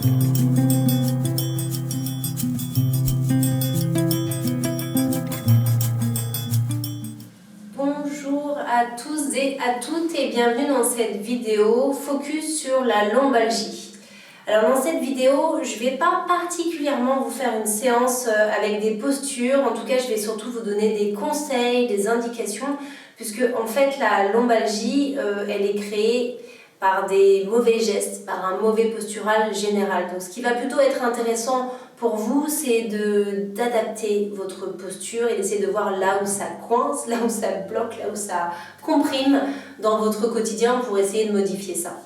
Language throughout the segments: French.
Bonjour à tous et à toutes et bienvenue dans cette vidéo focus sur la lombalgie. Alors dans cette vidéo, je ne vais pas particulièrement vous faire une séance avec des postures, en tout cas je vais surtout vous donner des conseils, des indications, puisque en fait la lombalgie, elle est créée par des mauvais gestes, par un mauvais postural général. Donc ce qui va plutôt être intéressant pour vous, c'est d'adapter votre posture et d'essayer de voir là où ça coince, là où ça bloque, là où ça comprime dans votre quotidien pour essayer de modifier ça.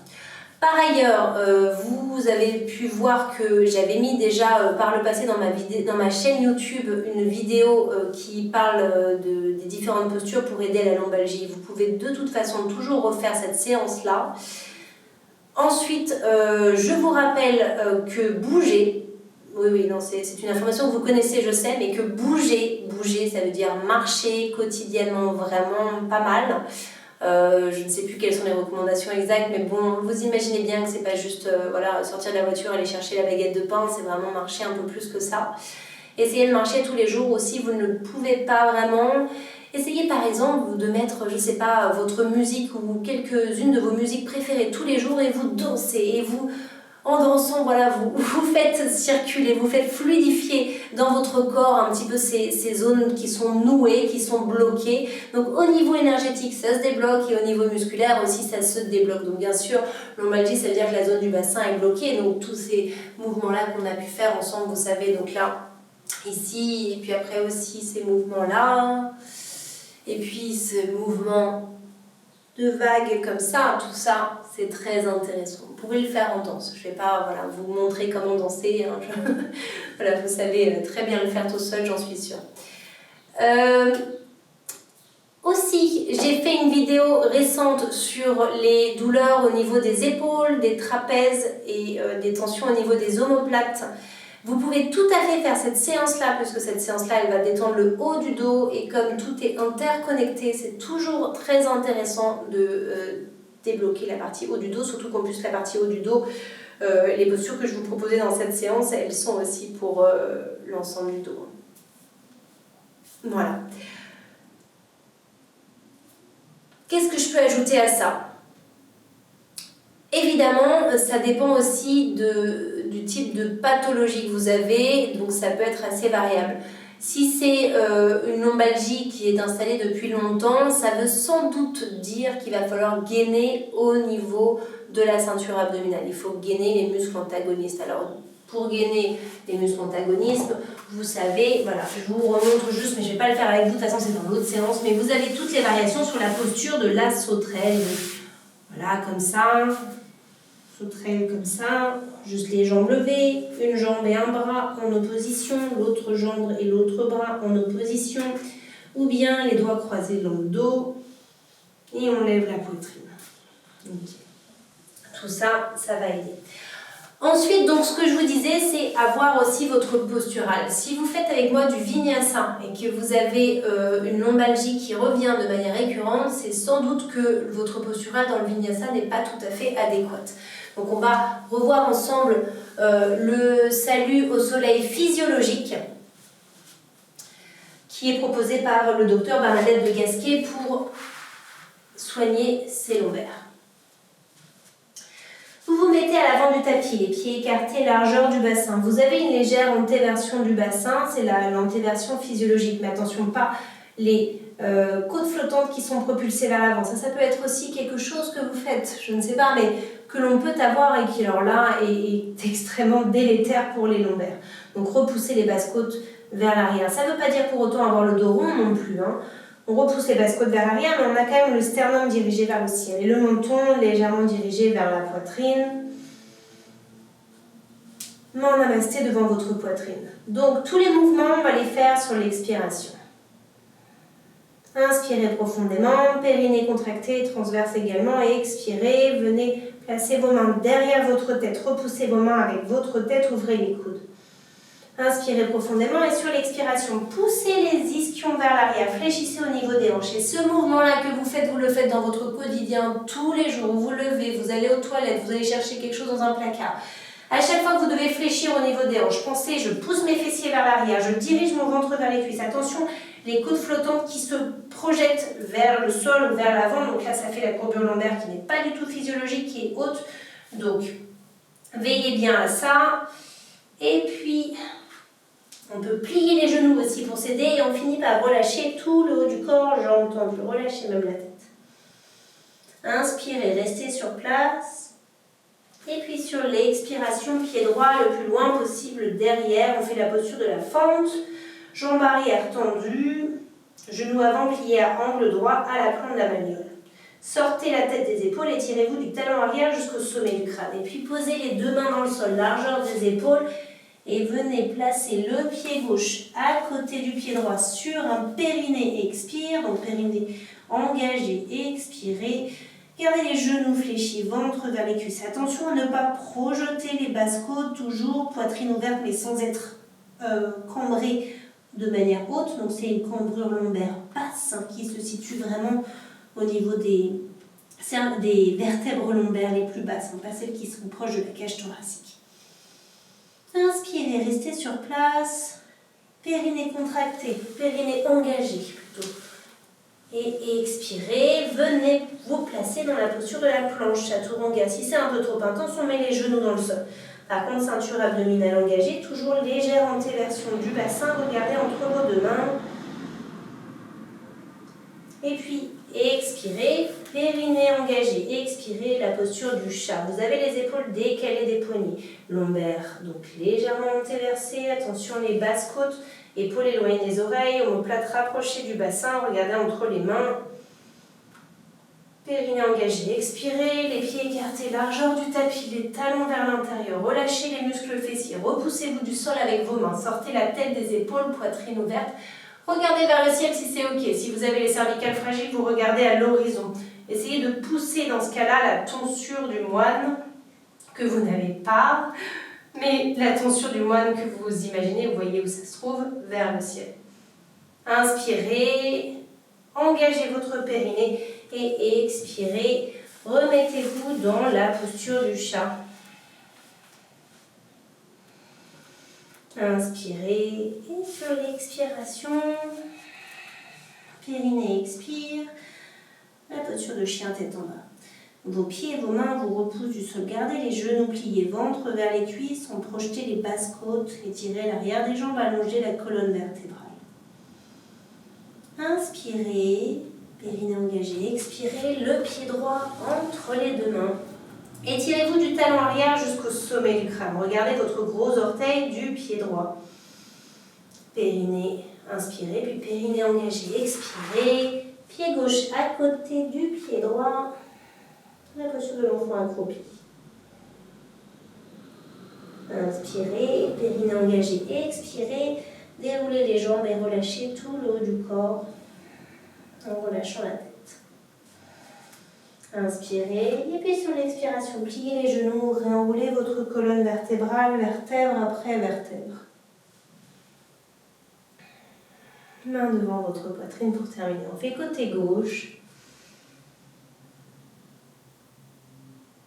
Par ailleurs, vous avez pu voir que j'avais mis déjà par le passé dans ma chaîne YouTube une vidéo qui parle des différentes postures pour aider la lombalgie. Vous pouvez de toute façon toujours refaire cette séance-là. Ensuite, je vous rappelle que bouger, oui, non, c'est une information que vous connaissez, je sais, mais que bouger, ça veut dire marcher quotidiennement vraiment pas mal. Je ne sais plus quelles sont les recommandations exactes, mais bon, vous imaginez bien que c'est pas juste sortir de la voiture, aller chercher la baguette de pain, c'est vraiment marcher un peu plus que ça. Essayez de marcher tous les jours aussi, vous ne le pouvez pas vraiment. Essayez par exemple de mettre, je sais pas, votre musique ou quelques-unes de vos musiques préférées tous les jours et vous dansez et vous, en dansant, voilà, vous faites circuler, vous faites fluidifier dans votre corps un petit peu ces zones qui sont nouées, qui sont bloquées. Donc au niveau énergétique, ça se débloque et au niveau musculaire aussi, ça se débloque. Donc bien sûr, lombalgie, ça veut dire que la zone du bassin est bloquée. Donc tous ces mouvements-là qu'on a pu faire ensemble, vous savez, donc là, ici, et puis après aussi ces mouvements-là, et puis ce mouvement de vagues comme ça, tout ça, c'est très intéressant. Vous pouvez le faire en danse. Je ne vais pas vous montrer comment danser. Hein. Vous savez très bien le faire tout seul, j'en suis sûre. Aussi, j'ai fait une vidéo récente sur les douleurs au niveau des épaules, des trapèzes et des tensions au niveau des omoplates. Vous pouvez tout à fait faire cette séance-là, puisque cette séance-là, elle va détendre le haut du dos, et comme tout est interconnecté, c'est toujours très intéressant de débloquer la partie haut du dos, surtout qu'en plus la partie haut du dos, les postures que je vous proposais dans cette séance, elles sont aussi pour l'ensemble du dos. Voilà. Qu'est-ce que je peux ajouter à ça ? Évidemment, ça dépend aussi du type de pathologie que vous avez, donc ça peut être assez variable. Si c'est une lombalgie qui est installée depuis longtemps, ça veut sans doute dire qu'il va falloir gainer au niveau de la ceinture abdominale. Il faut gainer les muscles antagonistes. Alors, pour gainer les muscles antagonistes, vous savez, voilà, je vous remontre juste, mais je ne vais pas le faire avec vous, de toute façon c'est dans l'autre séance, mais vous avez toutes les variations sur la posture de la sauterelle. Voilà, comme ça. Sauterelle comme ça, juste les jambes levées, une jambe et un bras en opposition, l'autre jambe et l'autre bras en opposition, ou bien les doigts croisés dans le dos, et on lève la poitrine. Okay. Tout ça, ça va aider. Ensuite, donc, ce que je vous disais, c'est avoir aussi votre postural. Si vous faites avec moi du vinyasa et que vous avez une lombalgie qui revient de manière récurrente, c'est sans doute que votre postural dans le vinyasa n'est pas tout à fait adéquat. Donc on va revoir ensemble le salut au soleil physiologique qui est proposé par le docteur Bernadette de Gasquet pour soigner ses lombaires. Vous vous mettez à l'avant du tapis, les pieds écartés, largeur du bassin. Vous avez une légère antéversion du bassin, c'est l'antéversion physiologique, mais attention, pas les côtes flottantes qui sont propulsées vers l'avant. Ça peut être aussi quelque chose que vous faites, je ne sais pas, mais que l'on peut avoir et qui alors là est extrêmement délétère pour les lombaires. Donc repoussez les basses-côtes vers l'arrière. Ça ne veut pas dire pour autant avoir le dos rond non plus. Hein. On repousse les basses-côtes vers l'arrière, mais on a quand même le sternum dirigé vers le ciel et le menton légèrement dirigé vers la poitrine. Main namasté devant votre poitrine. Donc tous les mouvements, on va les faire sur l'expiration. Inspirez profondément, périnée contracté, transverse également, et expirez, venez placer vos mains derrière votre tête, repoussez vos mains avec votre tête, ouvrez les coudes. Inspirez profondément et sur l'expiration, poussez les ischions vers l'arrière, fléchissez au niveau des hanches. Et ce mouvement-là que vous le faites dans votre quotidien tous les jours, vous levez, vous allez aux toilettes, vous allez chercher quelque chose dans un placard. À chaque fois que vous devez fléchir au niveau des hanches, pensez, je pousse mes fessiers vers l'arrière, je dirige mon ventre vers les cuisses. Attention, les côtes flottantes qui se projettent vers le sol ou vers l'avant. Donc là, ça fait la courbure lombaire qui n'est pas du tout physiologique, qui est haute. Donc, veillez bien à ça. Et puis, on peut plier les genoux aussi pour s'aider. Et on finit par relâcher tout le haut du corps, jambes tendues. Relâchez même la tête. Inspirez, restez sur place. Et puis sur l'expiration, pied droit le plus loin possible derrière. On fait la posture de la fente. Jambes arrière tendues. Genoux avant pliés à angle droit à la plante de la malléole. Sortez la tête des épaules, étirez-vous du talon arrière jusqu'au sommet du crâne. Et puis posez les deux mains dans le sol, largeur des épaules. Et venez placer le pied gauche à côté du pied droit sur un périnée. Expire, donc périnée engagé, expirez. Gardez les genoux fléchis, ventre vers les cuisses. Attention à ne pas projeter les basses côtes, toujours poitrine ouverte mais sans être cambrée de manière haute. Donc c'est une cambrure lombaire basse qui se situe vraiment au niveau des vertèbres lombaires les plus basses, pas celles qui sont proches de la cage thoracique. Inspirez, restez sur place. Périnée contracté, périnée engagé plutôt. Et expirez, venez vous placer dans la posture de la planche chaturanga. Si c'est un peu trop intense, on met les genoux dans le sol. Par contre, ceinture abdominale engagée, toujours légère antéversion du bassin. Regardez entre vos deux mains. Et puis, expirez, périnée engagé. Expirez, la posture du chat. Vous avez les épaules décalées des poignets. Lombaire, donc légèrement antéversée. Attention, les basses côtes. Épaules éloignées des oreilles, omoplate rapprochée du bassin, regardez entre les mains. Périnée engagé, expirez, les pieds écartés, largeur du tapis, les talons vers l'intérieur. Relâchez les muscles fessiers, repoussez-vous du sol avec vos mains. Sortez la tête des épaules, poitrine ouverte. Regardez vers le ciel si c'est ok. Si vous avez les cervicales fragiles, vous regardez à l'horizon. Essayez de pousser dans ce cas-là la tonsure du moine que vous n'avez pas. Mais la tonsure du moine que vous imaginez, vous voyez où ça se trouve, vers le ciel. Inspirez, engagez votre périnée et expirez. Remettez-vous dans la posture du chat. Inspirez et sur l'expiration, périnée expire, la posture de chien tête en bas. Vos pieds et vos mains vous repoussent du sol. Gardez les genoux pliés, ventre vers les cuisses, on projetez les basses côtes, étirez l'arrière des jambes, allongez la colonne vertébrale. Inspirez, périnée engagé, expirez, le pied droit entre les deux mains. Étirez-vous du talon arrière jusqu'au sommet du crâne. Regardez votre gros orteil du pied droit. Périnée, inspirez, puis périnée engagé, expirez. Pied gauche à côté du pied droit. La posture de l'enfant accroupi. Inspirez, périnée engagé, expirez. Déroulez les jambes et relâchez tout le haut du corps en relâchant la tête. Inspirez, et puis sur l'expiration, pliez les genoux, réenroulez votre colonne vertébrale, vertèbre après vertèbre. Main devant votre poitrine pour terminer. On fait côté gauche.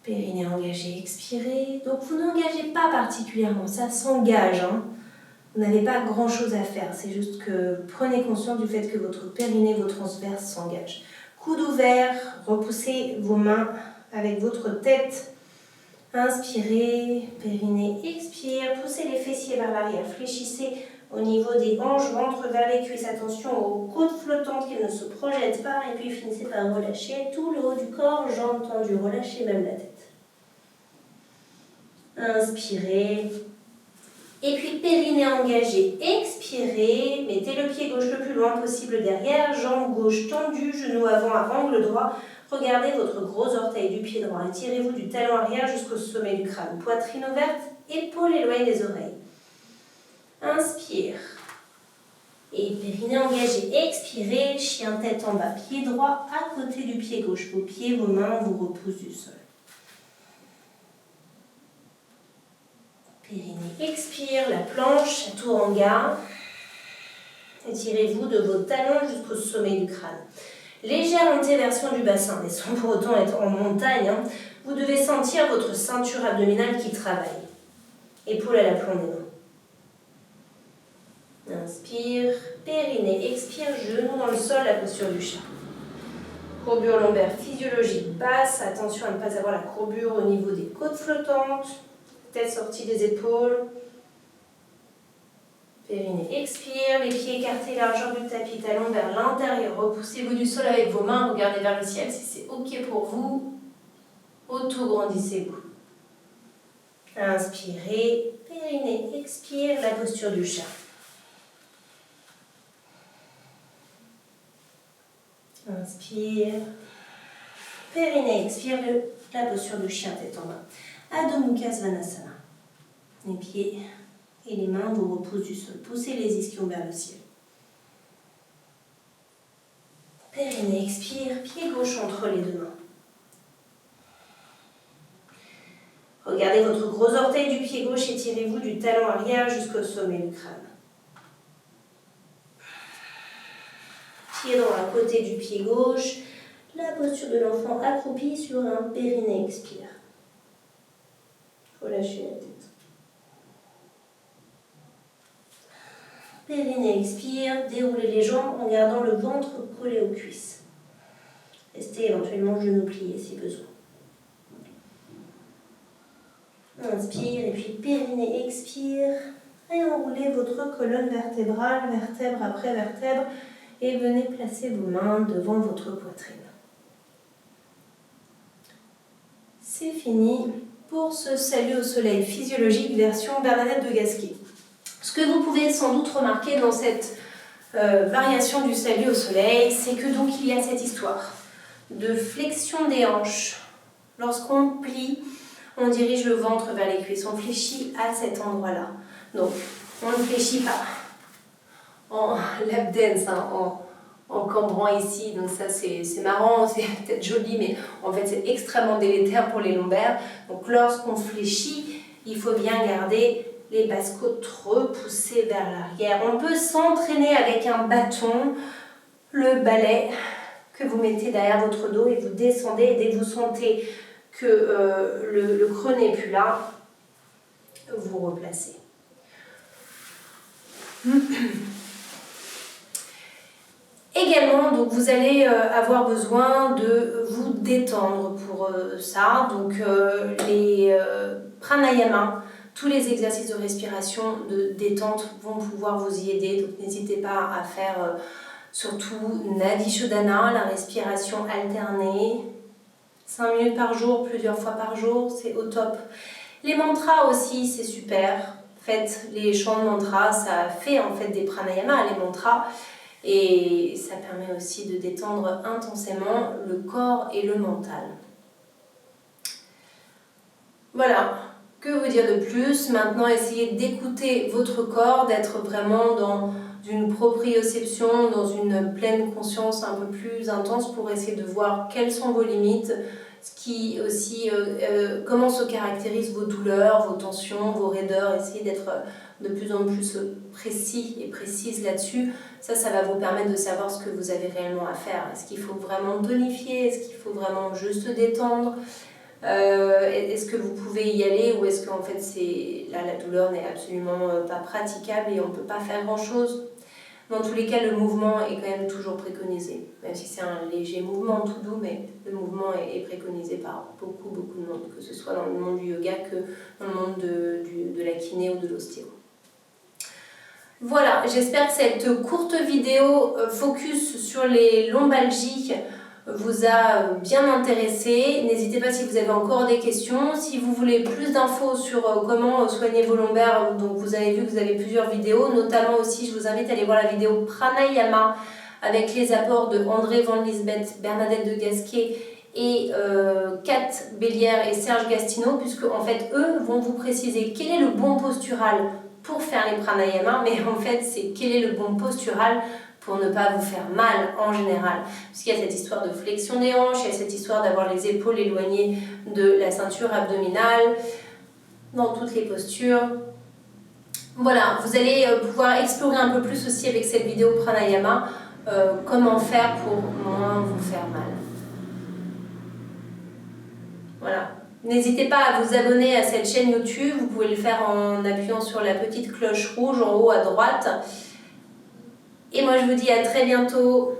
Périnée engagé, expirez. Donc vous n'engagez pas particulièrement, ça s'engage. Vous n'avez pas grand chose à faire, c'est juste que prenez conscience du fait que votre périnée, vos transverses s'engagent. Coude ouvert, repoussez vos mains avec votre tête. Inspirez, périnée, expire. Poussez les fessiers vers l'arrière. Fléchissez au niveau des hanches, ventre vers les cuisses. Attention aux côtes flottantes qui ne se projettent pas. Et puis finissez par relâcher tout le haut du corps, jambes tendues. Relâchez même la tête. Inspirez. Et puis périnée engagé, expirez, mettez le pied gauche le plus loin possible derrière, jambe gauche tendue, genou avant à angle droit. Regardez votre gros orteil du pied droit, étirez-vous du talon arrière jusqu'au sommet du crâne. Poitrine ouverte, épaules éloignées des oreilles. Inspire. Et périnée engagé, expirez, chien tête en bas, pied droit à côté du pied gauche. Vos pieds, vos mains vous repoussent du sol. Périnée expire, la planche, chaturanga. Étirez-vous de vos talons jusqu'au sommet du crâne. Légère antéversion du bassin, mais sans pour autant être en montagne. Vous devez sentir votre ceinture abdominale qui travaille. Épaule à l'aplomb des mains. Inspire, périnée, expire, genou dans le sol, la posture du chat. Courbure lombaire physiologique basse, attention à ne pas avoir la courbure au niveau des côtes flottantes, tête sortie des épaules. Périnée, expire, les pieds écartés, largeur du tapis, talons vers l'intérieur. Repoussez-vous du sol avec vos mains, regardez vers le ciel si c'est ok pour vous. Auto-grandissez-vous. Inspirez, périnée, expire, la posture du chat. Inspire, périnée, expire, la posture du chien tête en bas. Adho Mukha Svanasana. Les pieds et les mains vous repoussent du sol. Poussez les ischions vers le ciel. Périnée, expire, pied gauche entre les deux mains. Regardez votre gros orteil du pied gauche, étirez-vous du talon arrière jusqu'au sommet du crâne. Pied droit à côté du pied gauche, la posture de l'enfant accroupi sur un périnée, expire. Relâchez la tête. Périnée, expire, déroulez les jambes en gardant le ventre collé aux cuisses. Restez éventuellement genoux pliés si besoin. Inspire et puis périnée, expire. Et enroulez votre colonne vertébrale, vertèbre après vertèbre. Et venez placer vos mains devant votre poitrine. C'est fini pour ce salut au soleil physiologique version Bernadette de Gasquet. Ce que vous pouvez sans doute remarquer dans cette variation du salut au soleil, c'est que donc il y a cette histoire de flexion des hanches. Lorsqu'on plie, on dirige le ventre vers les cuisses, on fléchit à cet endroit-là. Donc, on ne fléchit pas en lap dance, en cambrant ici, donc ça c'est marrant, c'est peut-être joli, mais en fait c'est extrêmement délétère pour les lombaires. Donc lorsqu'on fléchit, il faut bien garder les basses-côtes repoussées vers l'arrière. On peut s'entraîner avec un bâton, le balai que vous mettez derrière votre dos et vous descendez. Et dès que vous sentez que le creux n'est plus là, vous replacez. Également, donc, vous allez avoir besoin de vous détendre pour ça. Donc les pranayama, tous les exercices de respiration, de détente vont pouvoir vous y aider. Donc n'hésitez pas à faire surtout Nadi Shodhana, la respiration alternée. 5 minutes par jour, plusieurs fois par jour, c'est au top. Les mantras aussi, c'est super. Faites les chants de mantras, ça fait en fait des pranayamas, les mantras. Et ça permet aussi de détendre intensément le corps et le mental. Voilà, que vous dire de plus? Maintenant, essayez d'écouter votre corps, d'être vraiment dans une proprioception, dans une pleine conscience un peu plus intense pour essayer de voir quelles sont vos limites, ce qui aussi, comment se caractérisent vos douleurs, vos tensions, vos raideurs. Essayez d'être de plus en plus précis et précise là-dessus. Ça va vous permettre de savoir ce que vous avez réellement à faire. Est-ce qu'il faut vraiment tonifier? Est-ce qu'il faut vraiment juste détendre? Est-ce que vous pouvez y aller ou est-ce qu'en fait la douleur n'est absolument pas praticable et on ne peut pas faire grand-chose? Dans tous les cas, le mouvement est quand même toujours préconisé, même si c'est un léger mouvement tout doux, mais le mouvement est préconisé par beaucoup de monde, que ce soit dans le monde du yoga que dans le monde de la kiné ou de l'ostéo. Voilà, j'espère que cette courte vidéo focus sur les lombalgies vous a bien intéressé. N'hésitez pas si vous avez encore des questions. Si vous voulez plus d'infos sur comment soigner vos lombaires, donc vous avez vu que vous avez plusieurs vidéos, notamment aussi je vous invite à aller voir la vidéo Pranayama avec les apports de André Van Lisbeth, Bernadette de Gasquet et Kat Bélière et Serge Gastineau, puisque en fait eux vont vous préciser quel est le bon postural pour faire les pranayamas, mais en fait c'est quel est le bon postural pour ne pas vous faire mal en général. Puisqu'il y a cette histoire de flexion des hanches, il y a cette histoire d'avoir les épaules éloignées de la ceinture abdominale, dans toutes les postures. Voilà, vous allez pouvoir explorer un peu plus aussi avec cette vidéo pranayama, comment faire pour moins vous faire mal. Voilà. N'hésitez pas à vous abonner à cette chaîne YouTube, vous pouvez le faire en appuyant sur la petite cloche rouge en haut à droite. Et moi je vous dis à très bientôt.